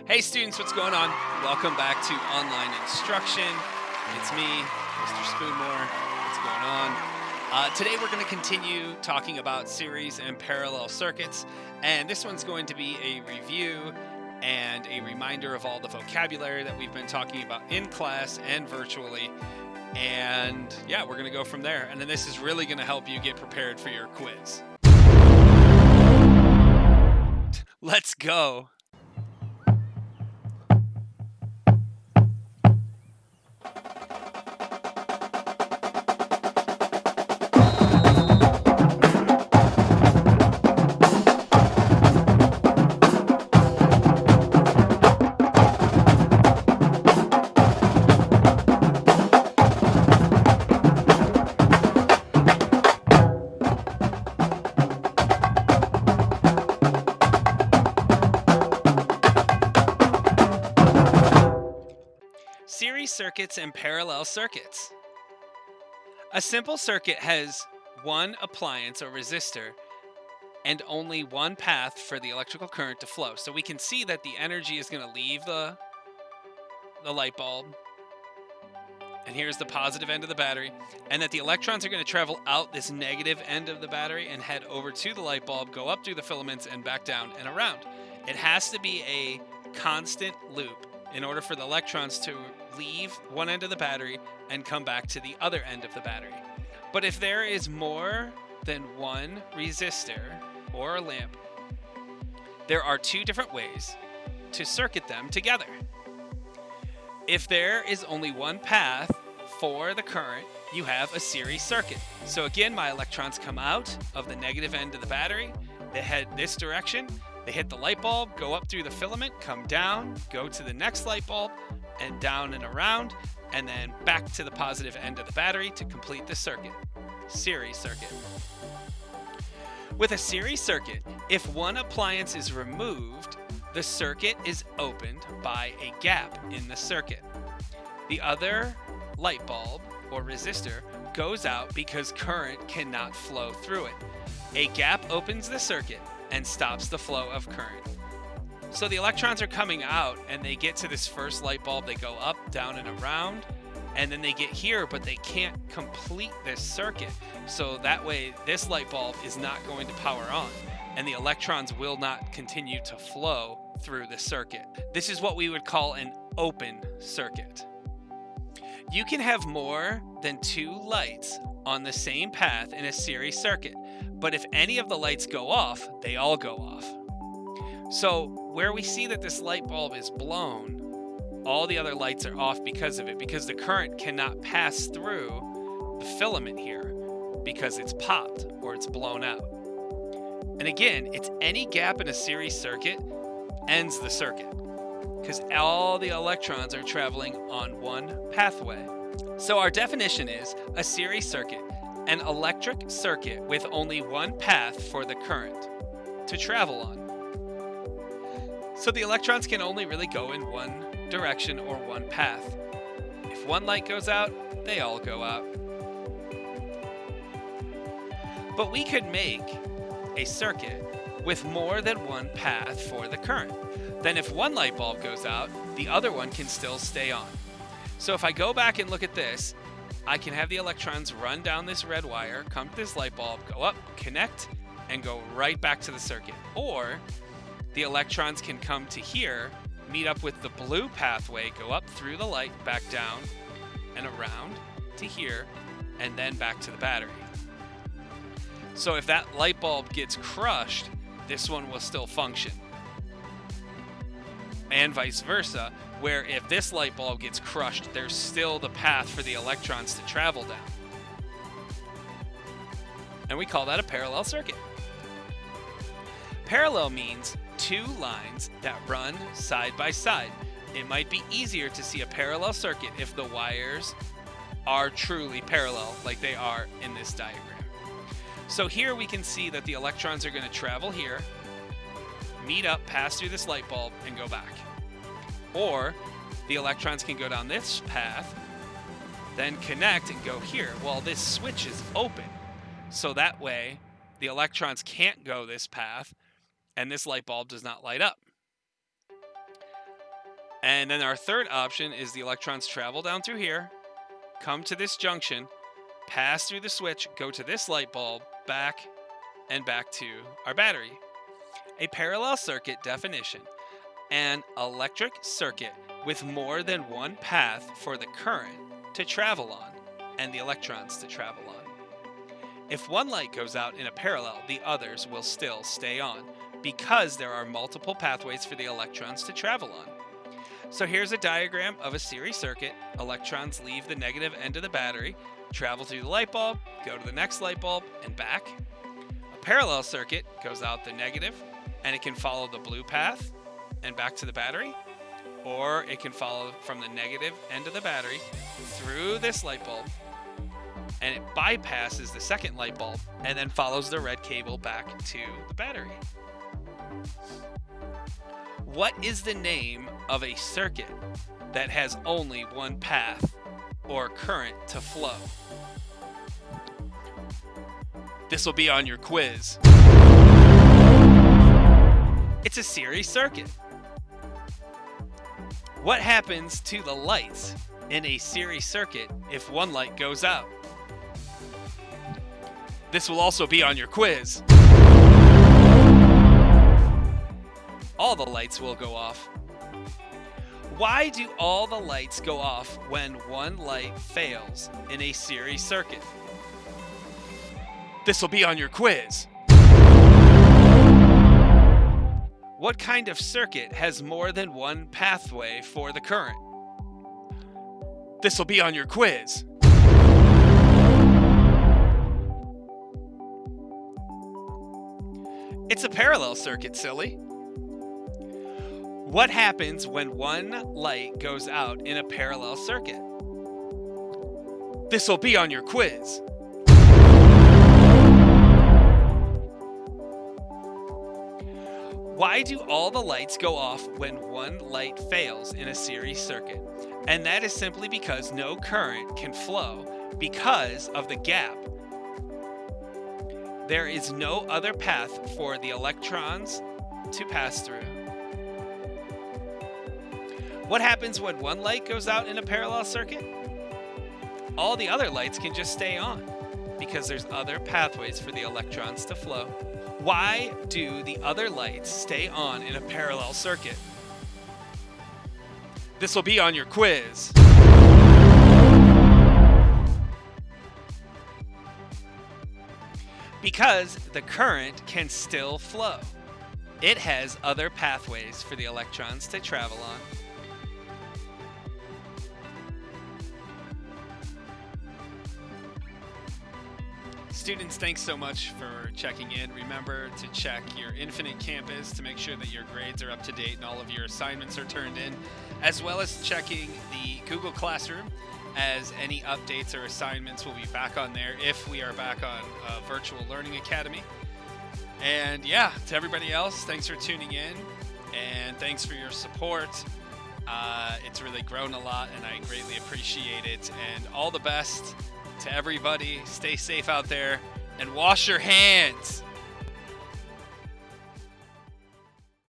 Hey students, what's going on? Welcome back to Online Instruction. It's me, Mr. Spoonmore. What's going on? Today we're going to continue talking about series and parallel circuits, and this one's going to be a review and a reminder of all the vocabulary that we've been talking about in class and virtually. And yeah, we're going to go from there. And then this is really going to help you get prepared for your quiz. Let's go. Series circuits and parallel circuits. A simple circuit has one appliance or resistor and only one path for the electrical current to flow. So we can see that the energy is going to leave the light bulb, and here's the positive end of the battery, and that the electrons are going to travel out this negative end of the battery and head over to the light bulb, go up through the filaments and back down and around. It has to be a constant loop in order for the electrons to leave one end of the battery and come back to the other end of the battery. But if there is more than one resistor or a lamp, there are two different ways to circuit them together. If there is only one path for the current, you have a series circuit. So again, my electrons come out of the negative end of the battery, they head this direction, they hit the light bulb, go up through the filament, come down, go to the next light bulb, and down and around, and then back to the positive end of the battery to complete the circuit. Series circuit. With a series circuit, if one appliance is removed, the circuit is opened by a gap in the circuit. The other light bulb or resistor goes out because current cannot flow through it. A gap opens the circuit and stops the flow of current. So the electrons are coming out and they get to this first light bulb, they go up, down, and around, and then they get here, but they can't complete this circuit. So that way, this light bulb is not going to power on, and the electrons will not continue to flow through the circuit. This is what we would call an open circuit. You can have more than two lights on the same path in a series circuit, but if any of the lights go off, they all go off. So where we see that this light bulb is blown, all the other lights are off because of it, because the current cannot pass through the filament here because it's popped or it's blown out. And again, it's any gap in a series circuit ends the circuit because all the electrons are traveling on one pathway. So our definition is a series circuit, an electric circuit with only one path for the current to travel on. So the electrons can only really go in one direction or one path. If one light goes out, they all go out. But we could make a circuit with more than one path for the current. Then if one light bulb goes out, the other one can still stay on. So if I go back and look at this, I can have the electrons run down this red wire, come to this light bulb, go up, connect, and go right back to the circuit. Or the electrons can come to here, meet up with the blue pathway, go up through the light, back down and around to here, and then back to the battery. So if that light bulb gets crushed, this one will still function. And vice versa, where if this light bulb gets crushed, there's still the path for the electrons to travel down. And we call that a parallel circuit. Parallel means two lines that run side by side. It might be easier to see a parallel circuit if the wires are truly parallel, like they are in this diagram. So here we can see that the electrons are going to travel here, meet up, pass through this light bulb, and go back. Or the electrons can go down this path, then connect and go here. Well, this switch is open, so that way the electrons can't go this path, and this light bulb does not light up. And then our third option is the electrons travel down through here, come to this junction, pass through the switch, go to this light bulb, back and back to our battery. A parallel circuit definition: an electric circuit with more than one path for the current to travel on and the electrons to travel on. If one light goes out in a parallel, the others will still stay on because there are multiple pathways for the electrons to travel on. So here's a diagram of a series circuit. Electrons leave the negative end of the battery, travel through the light bulb, go to the next light bulb, and back. A parallel circuit goes out the negative, and it can follow the blue path and back to the battery, or it can follow from the negative end of the battery through this light bulb, and it bypasses the second light bulb and then follows the red cable back to the battery. What is the name of a circuit that has only one path or current to flow? This will be on your quiz. It's a series circuit. What happens to the lights in a series circuit if one light goes out? This will also be on your quiz. All the lights will go off. Why do all the lights go off when one light fails in a series circuit? This will be on your quiz. What kind of circuit has more than one pathway for the current? This will be on your quiz. It's a parallel circuit, silly. What happens when one light goes out in a parallel circuit? This will be on your quiz. Why do all the lights go off when one light fails in a series circuit? And that is simply because no current can flow because of the gap. There is no other path for the electrons to pass through. What happens when one light goes out in a parallel circuit? All the other lights can just stay on because there's other pathways for the electrons to flow. Why do the other lights stay on in a parallel circuit? This will be on your quiz. Because the current can still flow. It has other pathways for the electrons to travel on. Students, thanks so much for checking in. Remember to check your Infinite Campus to make sure that your grades are up to date and all of your assignments are turned in, as well as checking the Google Classroom, as any updates or assignments will be back on there if we are back on Virtual Learning Academy. And yeah, to everybody else, thanks for tuning in and thanks for your support. It's really grown a lot and I greatly appreciate it. And all the best to everybody. Stay safe out there and wash your hands.